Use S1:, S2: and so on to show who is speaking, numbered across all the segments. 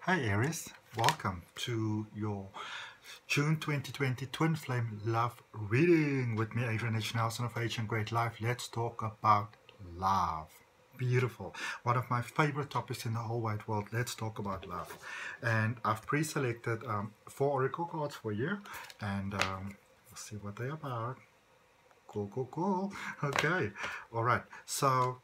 S1: Hi Aries, welcome to your June 2020 Twin Flame Love Reading with me, Adrian H of H and Great Life. Let's talk about love. Beautiful. One of my favorite topics in the whole wide world. Let's talk about love. And I've pre-selected 4 oracle cards for you, and we'll see what they're about. Cool. Okay. All right. So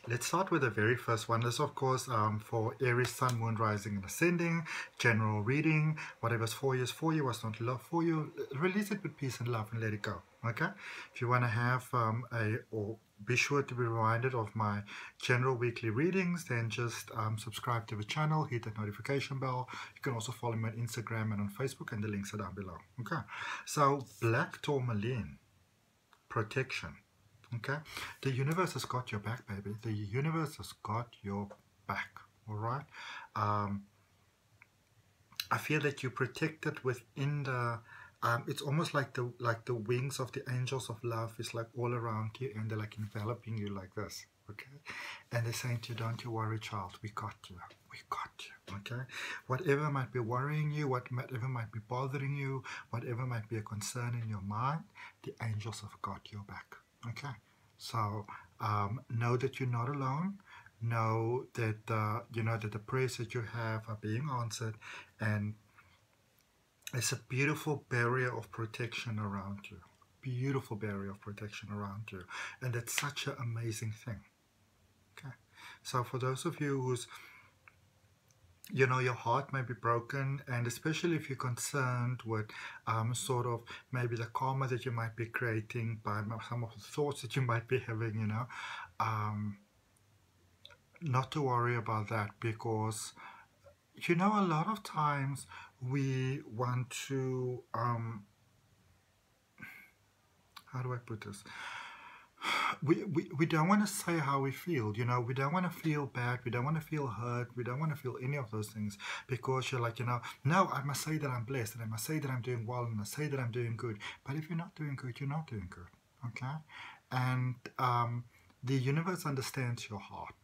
S1: let's start with the very first one. This, of course, for Aries, Sun, Moon, Rising, and Ascending, general reading. Whatever's for you is for you. What's not love for you, release it with peace and love and let it go. Okay? If you want to have or be sure to be reminded of my general weekly readings, then just subscribe to the channel, hit that notification bell. You can also follow me on Instagram and on Facebook, and the links are down below. Okay? So, black tourmaline, protection. Okay, the universe has got your back, baby. The universe has got your back. All right. I feel that you're protected within the. It's almost like the wings of the angels of love is like all around you, and they're like enveloping you like this. Okay, and they're saying to you, "Don't you worry, child. We got you. We got you." Okay, whatever might be worrying you, whatever might be bothering you, whatever might be a concern in your mind, the angels have got your back. Okay, so know that you're not alone. Know that you know that the prayers that you have are being answered, and it's a beautiful barrier of protection around you. Beautiful barrier of protection around you, and that's such an amazing thing. Okay, so for those of you who's your heart may be broken, and especially if you're concerned with sort of maybe the karma that you might be creating by some of the thoughts that you might be having, not to worry about that, because a lot of times we want to how do I put this? We don't want to say how we feel, we don't want to feel bad, we don't want to feel hurt, we don't want to feel any of those things, because you're like, no, I must say that I'm blessed, and I must say that I'm doing well, and I must say that I'm doing good. But if you're not doing good, you're not doing good. Okay? And the universe understands your heart.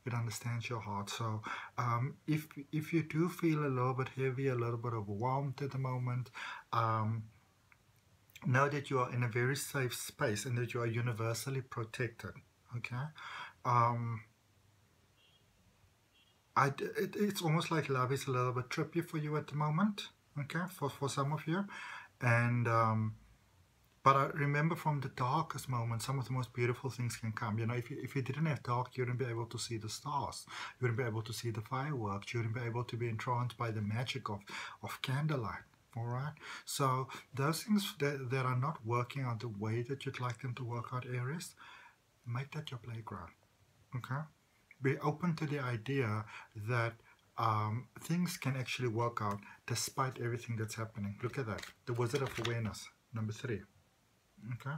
S1: It understands your heart. So if you do feel a little bit heavy, a little bit overwhelmed at the moment, know that you are in a very safe space and that you are universally protected. Okay, it's almost like love is a little bit trippy for you at the moment. Okay, for some of you, and but I remember from the darkest moments, some of the most beautiful things can come. If you didn't have dark, you wouldn't be able to see the stars. You wouldn't be able to see the fireworks. You wouldn't be able to be entranced by the magic of candlelight. All right, so those things that are not working out the way that you'd like them to work out, Aries, make that your playground. Okay, be open to the idea that things can actually work out despite everything that's happening. Look at that, the Wizard of Awareness, number 3. Okay,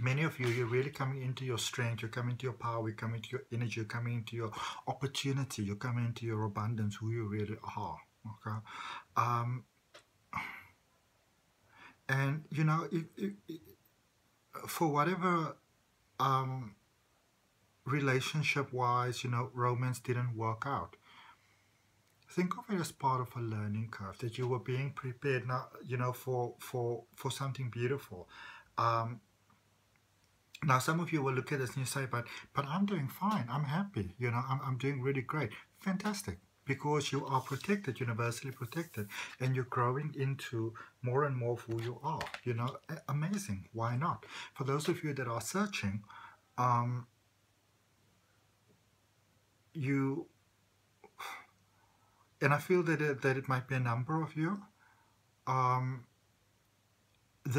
S1: many of you, you're really coming into your strength, you're coming into your power, you're coming into your energy, you're coming into your opportunity, you're coming into your abundance, who you really are. Okay, and for whatever relationship wise, romance didn't work out, think of it as part of a learning curve, that you were being prepared now, for something beautiful. Now some of you will look at this and you say, but I'm doing fine, I'm happy, I'm doing really great. Fantastic. Because you are protected, universally protected, and you're growing into more and more of who you are. Amazing. Why not? For those of you that are searching, and I feel that it might be a number of you, the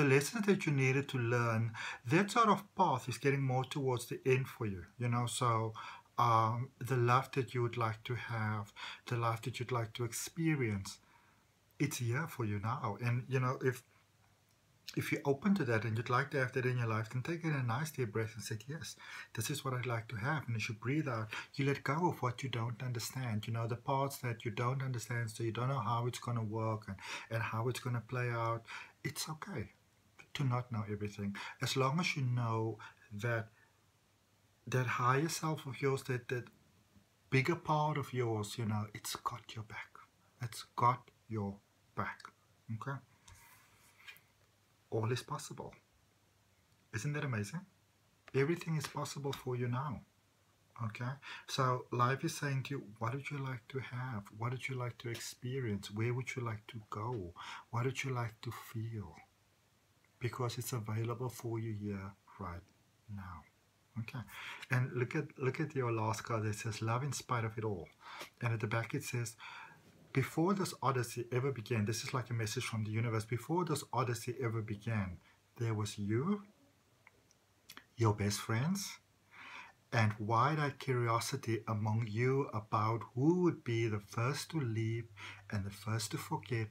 S1: lessons that you needed to learn, that sort of path is getting more towards the end for you, so the love that you would like to have, the love that you'd like to experience, it's here for you now. And if you're open to that and you'd like to have that in your life, then take in a nice deep breath and say, yes, this is what I'd like to have. And as you breathe out, you let go of what you don't understand, the parts that you don't understand, so you don't know how it's going to work and how it's going to play out. It's okay to not know everything, as long as you know that higher self of yours, that bigger part of yours, you know, it's got your back. It's got your back. Okay? All is possible. Isn't that amazing? Everything is possible for you now. Okay? So life is saying to you, what would you like to have? What would you like to experience? Where would you like to go? What would you like to feel? Because it's available for you here right now. Okay, and look at your last card that says love in spite of it all, and at the back it says, before this odyssey ever began, this is like a message from the universe, before this odyssey ever began, there was you, your best friends, and wide-eyed curiosity among you about who would be the first to leave, and the first to forget,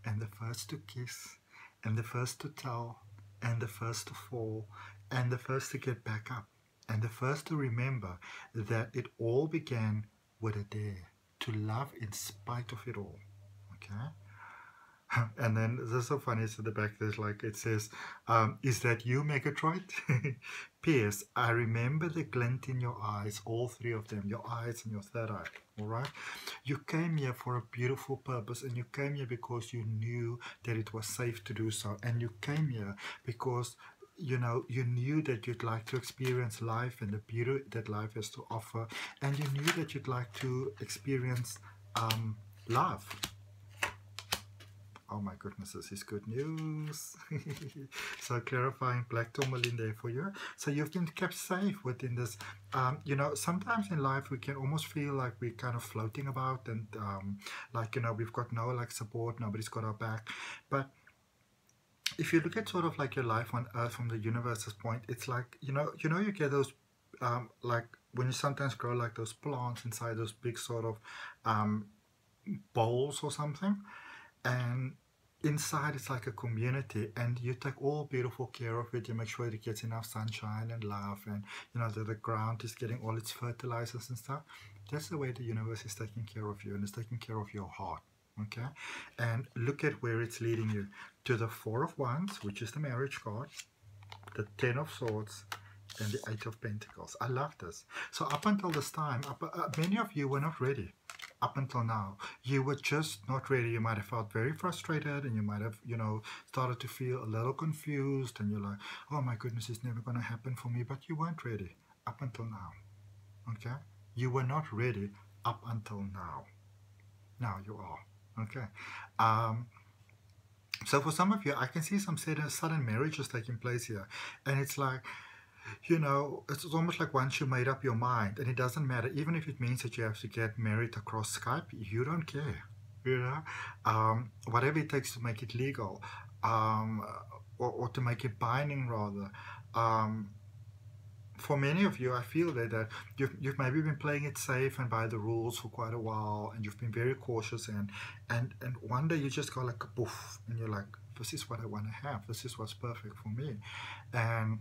S1: and the first to kiss, and the first to tell, and the first to fall, and the first to get back up, and the first to remember that it all began with a dare to love in spite of it all. Okay? And then this is so funny, it's at the back, there's like, it says, is that you, Megatroid? P.S. I remember the glint in your eyes, all three of them, your eyes and your third eye, all right? You came here for a beautiful purpose, and you came here because you knew that it was safe to do so, and you came here because you know, you knew that you'd like to experience life and the beauty that life has to offer, and you knew that you'd like to experience love. Oh my goodness, this is good news. So clarifying black tourmaline there for you. So you've been kept safe within this. You know, sometimes in life we can almost feel like we're kind of floating about, and like, you know, we've got no like support, nobody's got our back. But if you look at sort of like your life on Earth from the universe's point, it's like, you know, you get those, like when you sometimes grow like those plants inside those big sort of bowls or something, and inside it's like a community, and you take all beautiful care of it. You make sure it gets enough sunshine and love, and you know that the ground is getting all its fertilizers and stuff. That's the way the universe is taking care of you, and it's taking care of your heart. Okay, and look at where it's leading you, to the Four of Wands, which is the marriage card, the Ten of Swords, and the Eight of Pentacles. I love this. So up until this time, many of you were not ready. Up until now, you were just not ready. You might have felt very frustrated, and you might have, you know, started to feel a little confused, and you're like, oh my goodness, it's never going to happen for me. But you weren't ready up until now. Okay, you were not ready up until now. Now you are. Okay, so for some of you, I can see some sudden marriages taking place here, and it's like, you know, it's almost like once you made up your mind, and it doesn't matter, even if it means that you have to get married across Skype, you don't care, you know, whatever it takes to make it legal, or to make it binding rather. For many of you, I feel that you've maybe been playing it safe and by the rules for quite a while, and you've been very cautious, and one day you just go like a poof, and you're like, this is what I want to have, this is what's perfect for me. And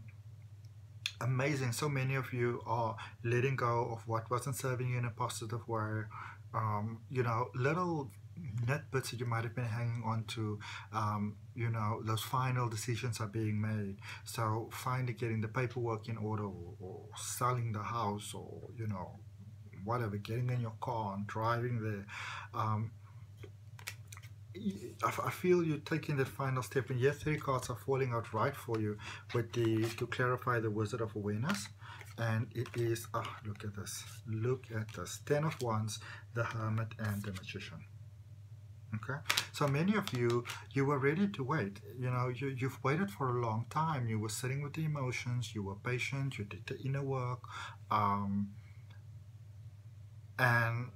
S1: amazing, so many of you are letting go of what wasn't serving you in a positive way. You know, little nitbits that you might have been hanging on to, you know, those final decisions are being made. So finally getting the paperwork in order, or selling the house, or, you know, whatever, getting in your car and driving there. I feel you're taking that final step, and yes, 3 cards are falling out right for you with the, to clarify, the Wizard of Awareness. And it is, look at this, Ten of Wands, the Hermit, and the Magician. Okay, so many of you, you were ready to wait. You know, you've waited for a long time. You were sitting with the emotions, you were patient, you did the inner work, and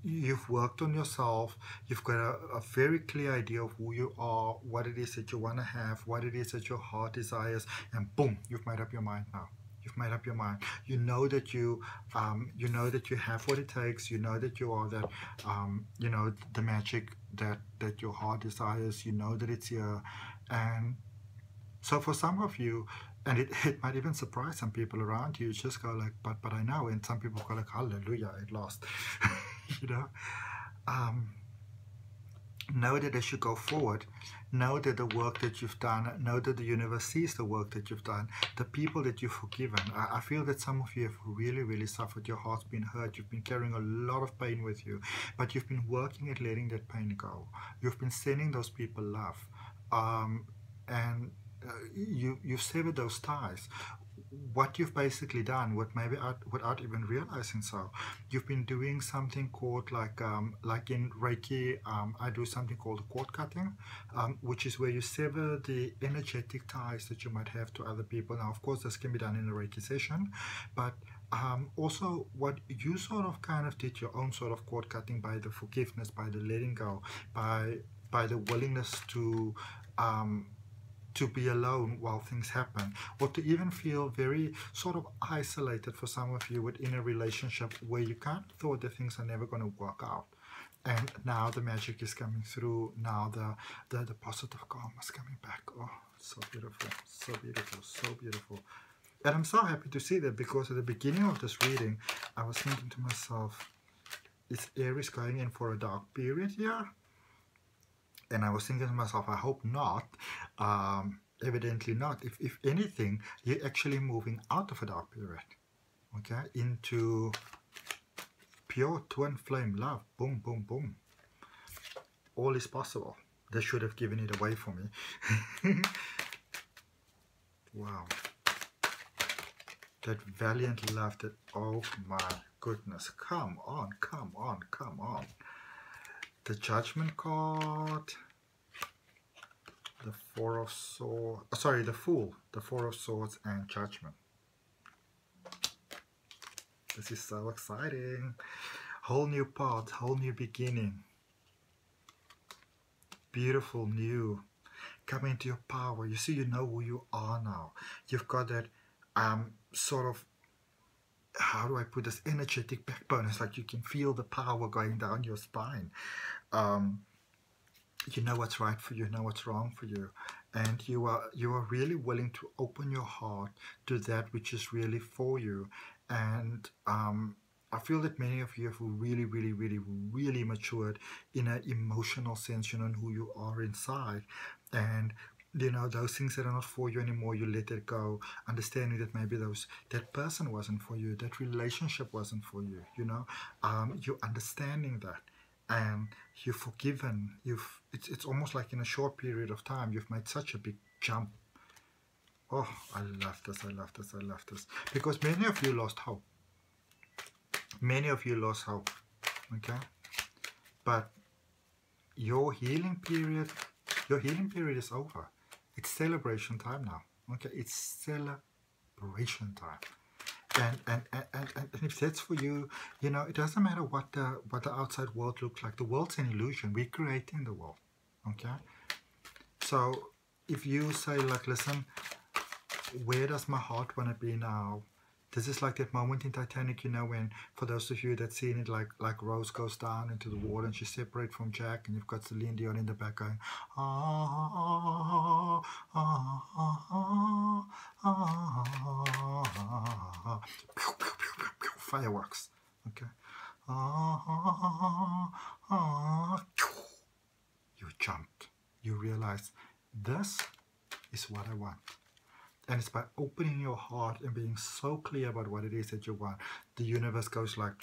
S1: you've worked on yourself. You've got a very clear idea of who you are, what it is that you want to have, what it is that your heart desires, and boom, you've made up your mind now. You've made up your mind. You know that you have what it takes. You know that you are that, you know, the magic that your heart desires. You know that it's here. And so for some of you, and it might even surprise some people around you, just go like, but I know. And some people go like, hallelujah, at last. You know, know that as you go forward, know that the work that you've done, know that the universe sees the work that you've done, the people that you've forgiven. I feel that some of you have really, really suffered. Your heart's been hurt. You've been carrying a lot of pain with you, but you've been working at letting that pain go. You've been sending those people love, and you've severed those ties. What you've basically done, without even realizing so, you've been doing something called like in Reiki, I do something called cord cutting, which is where you sever the energetic ties that you might have to other people. Now, of course, this can be done in a Reiki session, but also what you sort of kind of did your own sort of cord cutting by the forgiveness, by the letting go, by the willingness to be alone while things happen, or to even feel very sort of isolated for some of you within a relationship where you kind of thought that things are never going to work out. And now the magic is coming through. Now the positive karma is coming back. Oh, so beautiful, so beautiful, so beautiful. And I'm so happy to see that, because at the beginning of this reading, I was thinking to myself, is Aries going in for a dark period here? And I was thinking to myself, I hope not. Evidently not. If anything, you're actually moving out of a dark period, okay, into pure twin flame love. Boom, boom, boom. All is possible. They should have given it away for me. Wow. That valiant love, that, oh my goodness. Come on, come on, come on. The Judgment card, the Four of Swords, sorry, the Fool, the Four of Swords, and Judgment. This is so exciting. Whole new path, whole new beginning. Beautiful new. Come into your power. You see, you know who you are now. You've got that sort of, how do I put this, energetic backbone. It's like you can feel the power going down your spine. You know what's right for you, you know what's wrong for you, and you are really willing to open your heart to that which is really for you. And I feel that many of you have really, really, really, really matured in an emotional sense, you know, in who you are inside. And you know, those things that are not for you anymore, you let it go, understanding that maybe that person wasn't for you, that relationship wasn't for you, you know. You're understanding that, and you've forgiven. It's almost like in a short period of time you've made such a big jump. Oh, I love this, I love this, I love this, because many of you lost hope. Many of you lost hope, okay? But your healing period is over. It's celebration time now, okay? It's celebration time. And if that's for you, you know, it doesn't matter what the outside world looks like. The world's an illusion. We're creating the world, okay? So if you say, like, listen, where does my heart want to be now? This is like that moment in Titanic, you know, when, for those of you that seen it, like Rose goes down into the water and she's separated from Jack, and you've got Celine Dion in the back going, ah, ah, ah, ah, ah, pew, pew, pew, pew, pew, fireworks, okay, you jumped, you realized, this is what I want. And it's by opening your heart and being so clear about what it is that you want, the universe goes like,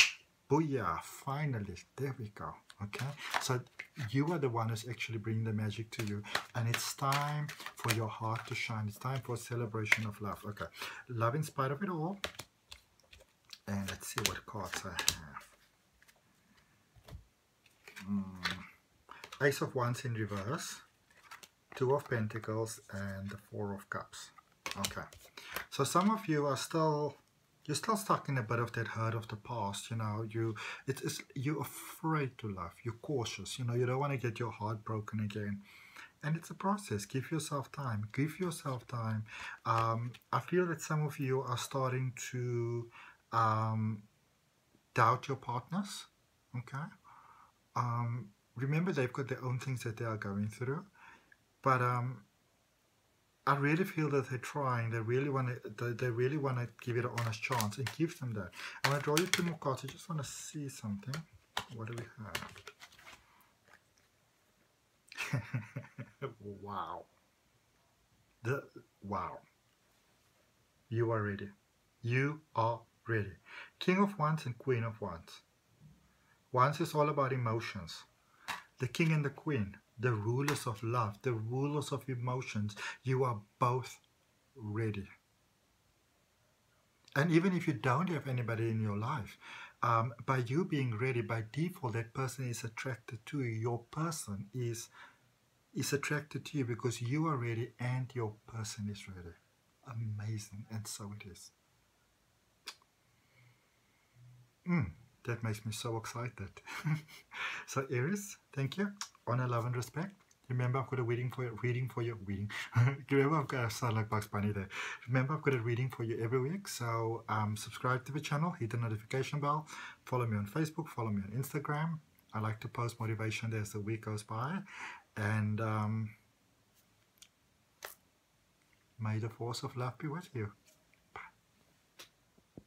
S1: booyah, finally, there we go, okay? So you are the one who's actually bringing the magic to you, and it's time for your heart to shine. It's time for a celebration of love, okay? Love in spite of it all. And let's see what cards I have. Ace of Wands in reverse, Two of Pentacles, and the Four of Cups. Okay, so some of you are you're still stuck in a bit of that hurt of the past, you know. You're afraid to love, you're cautious, you know, you don't want to get your heart broken again. And it's a process. Give yourself time. Give yourself time. I feel that some of you are starting to doubt your partners, okay? Remember, they've got their own things that they are going through, but I really feel that they're trying. They really want to give it an honest chance, and give them that. I'm going to draw you 2 more cards. I just want to see something. What do we have? Wow. Wow. You are ready. You are ready. King of Wands and Queen of Wands. Wands is all about emotions. The king and the queen, the rulers of love, the rulers of emotions, you are both ready. And even if you don't have anybody in your life, by you being ready, by default, that person is attracted to you. Your person is attracted to you because you are ready and your person is ready. Amazing. And so it is. That makes me so excited. So Aries, thank you. Honor, love and respect. Remember, I've got a reading for you. Remember, I've got, I sound like Bugs Bunny there. Remember, I've got a reading for you every week. So subscribe to the channel, hit the notification bell, follow me on Facebook, follow me on Instagram. I like to post motivation there as the week goes by. And may the force of love be with you.